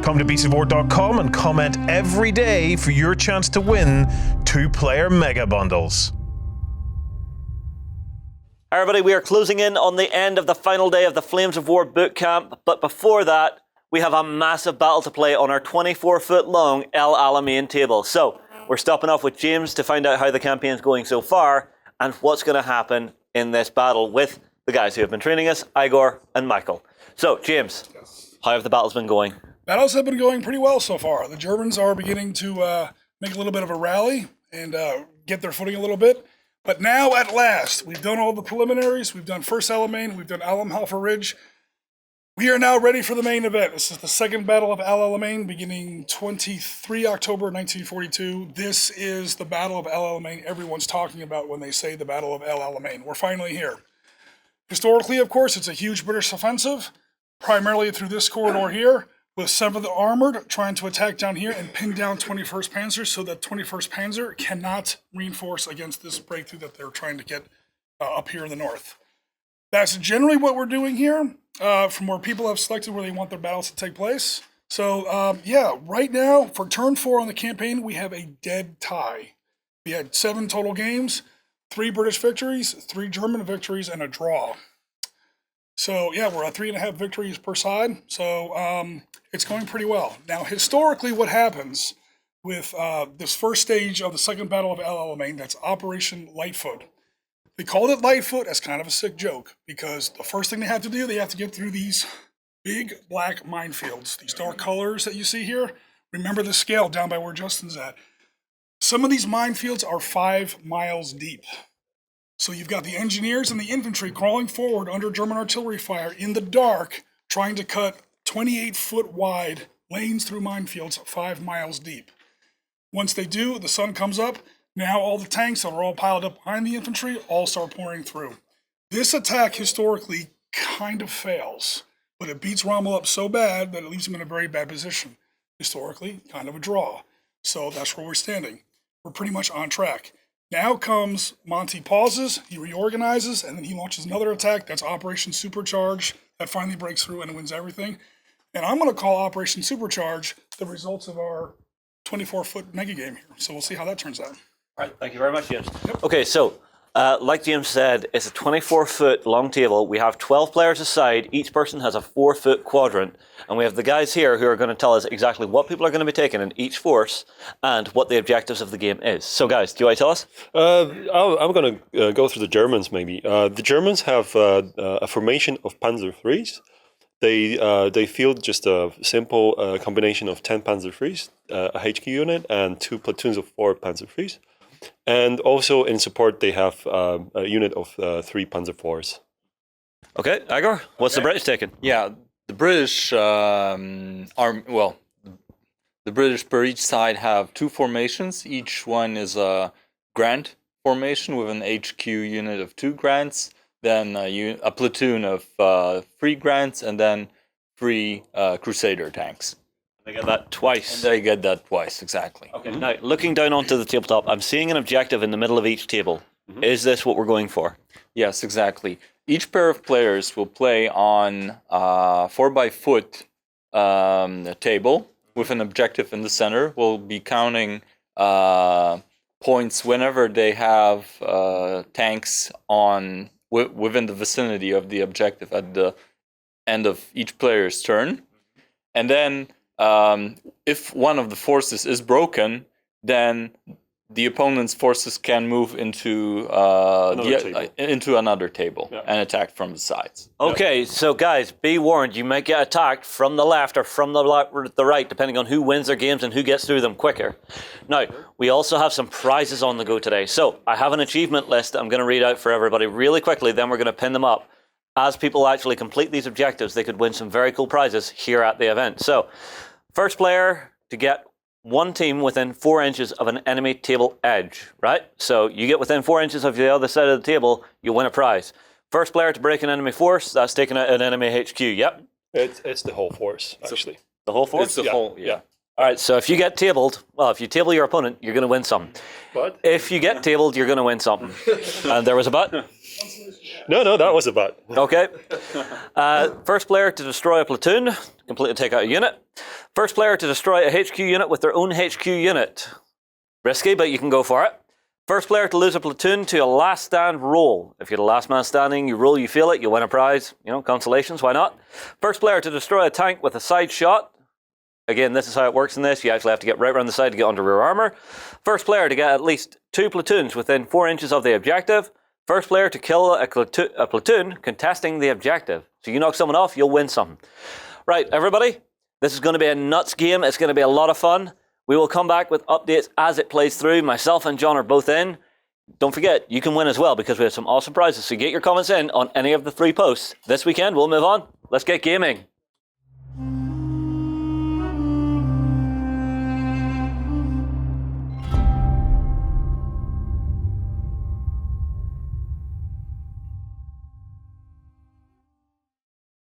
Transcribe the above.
Come to beastsofwar.com and comment every day for your chance to win 2-player mega bundles. Hi everybody, we are closing in on the end of the final day of the Flames of War bootcamp, but before that, we have a massive battle to play on our 24-foot long El Alamein table. So, we're stopping off with James to find out how the campaign's going so far and what's going to happen in this battle with the guys who have been training us, Igor and Michael. So, James, how have the battles been going? Battles have been going pretty well so far. The Germans are beginning to make a little bit of a rally and get their footing a little bit. But now, at last, we've done all the preliminaries. We've done First Alamein. We've done Almhalfa Ridge. We are now ready for the main event. This is the second Battle of El Alamein, beginning 23 October 1942. This is the Battle of El Alamein everyone's talking about when they say the Battle of El Alamein. We're finally here. Historically, of course, it's a huge British offensive, primarily through this corridor here, with 7th Armored trying to attack down here and pin down 21st Panzer so that 21st Panzer cannot reinforce against this breakthrough that they're trying to get up here in the north. That's generally what we're doing here, from where people have selected where they want their battles to take place. So, right now, for turn 4 on the campaign, we have a dead tie. We had 7 total games, 3 British victories, 3 German victories, and a draw. So, yeah, we're at 3.5 victories per side. So, it's going pretty well. Now, historically, what happens with this first stage of the second Battle of El Alamein, that's Operation Lightfoot. They called it Lightfoot as kind of a sick joke because the first thing they have to do, they have to get through these big black minefields, these dark colors that you see here. Remember the scale down by where Justin's at. Some of these minefields are 5 miles deep. So you've got the engineers and the infantry crawling forward under German artillery fire in the dark, trying to cut 28-foot wide lanes through minefields 5 miles deep. Once they do, the sun comes up. Now all the tanks that are all piled up behind the infantry all start pouring through. This attack historically kind of fails, but it beats Rommel up so bad that it leaves him in a very bad position. Historically, kind of a draw. So that's where we're standing. We're pretty much on track. Now comes Monty pauses, he reorganizes, and then he launches another attack. That's Operation Supercharge. That finally breaks through and wins everything. And I'm going to call Operation Supercharge the results of our 24-foot mega game here. So we'll see how that turns out. All right, thank you very much, James. Yep. Okay, so like James said, it's a 24-foot long table. We have 12 players aside. Each person has a 4-foot quadrant. And we have the guys here who are going to tell us exactly what people are going to be taking in each force and what the objectives of the game is. So guys, do you want to tell us? I'm going to go through the Germans maybe. The Germans have a formation of Panzer IIIs. They field just a simple combination of 10 Panzer IIIs, a HQ unit, and 2 platoons of 4 Panzer IIIs. And also in support, they have a unit of 3 Panzer IVs. Okay, Igor, what's the British taking? Yeah, the British the British per each side have 2 formations. Each one is a Grant formation with an HQ unit of 2 Grants, then a platoon of 3 Grants, and then 3 Crusader tanks. They get that twice. And they get that twice, exactly. Okay, now looking down onto the tabletop, I'm seeing an objective in the middle of each table. Mm-hmm. Is this what we're going for? Yes, exactly. Each pair of players will play on a 4x-foot table with an objective in the center. We'll be counting points whenever they have tanks on within the vicinity of the objective at the end of each player's turn. And then if one of the forces is broken, then the opponent's forces can move into another table and attack from the sides. Okay, so guys, be warned, you might get attacked from the left or from the right, depending on who wins their games and who gets through them quicker. Now, we also have some prizes on the go today. So I have an achievement list that I'm going to read out for everybody really quickly, then we're going to pin them up. As people actually complete these objectives, they could win some very cool prizes here at the event. So, first player to get one team within 4 inches of an enemy table edge, right? So you get within 4 inches of the other side of the table, you win a prize. First player to break an enemy force, that's taking out an enemy HQ, yep. It's the whole force, actually. The whole force? It's the whole, yeah. All right, so if you get tabled, well, if you table your opponent, you're going to win something. But if you get tabled, you're going to win something. And there was a but? No, that was a bot. Okay. First player to destroy a platoon, completely take out a unit. First player to destroy a HQ unit with their own HQ unit. Risky, but you can go for it. First player to lose a platoon to a last stand roll. If you're the last man standing, you roll, you feel it, you win a prize. You know, consolations, why not? First player to destroy a tank with a side shot. Again, this is how it works in this. You actually have to get right around the side to get under rear armor. First player to get at least 2 platoons within 4 inches of the objective. First player to kill a platoon contesting the objective. So you knock someone off, you'll win something. Right, everybody, this is going to be a nuts game. It's going to be a lot of fun. We will come back with updates as it plays through. Myself and John are both in. Don't forget, you can win as well because we have some awesome prizes. So get your comments in on any of the 3 posts. This weekend, we'll move on. Let's get gaming.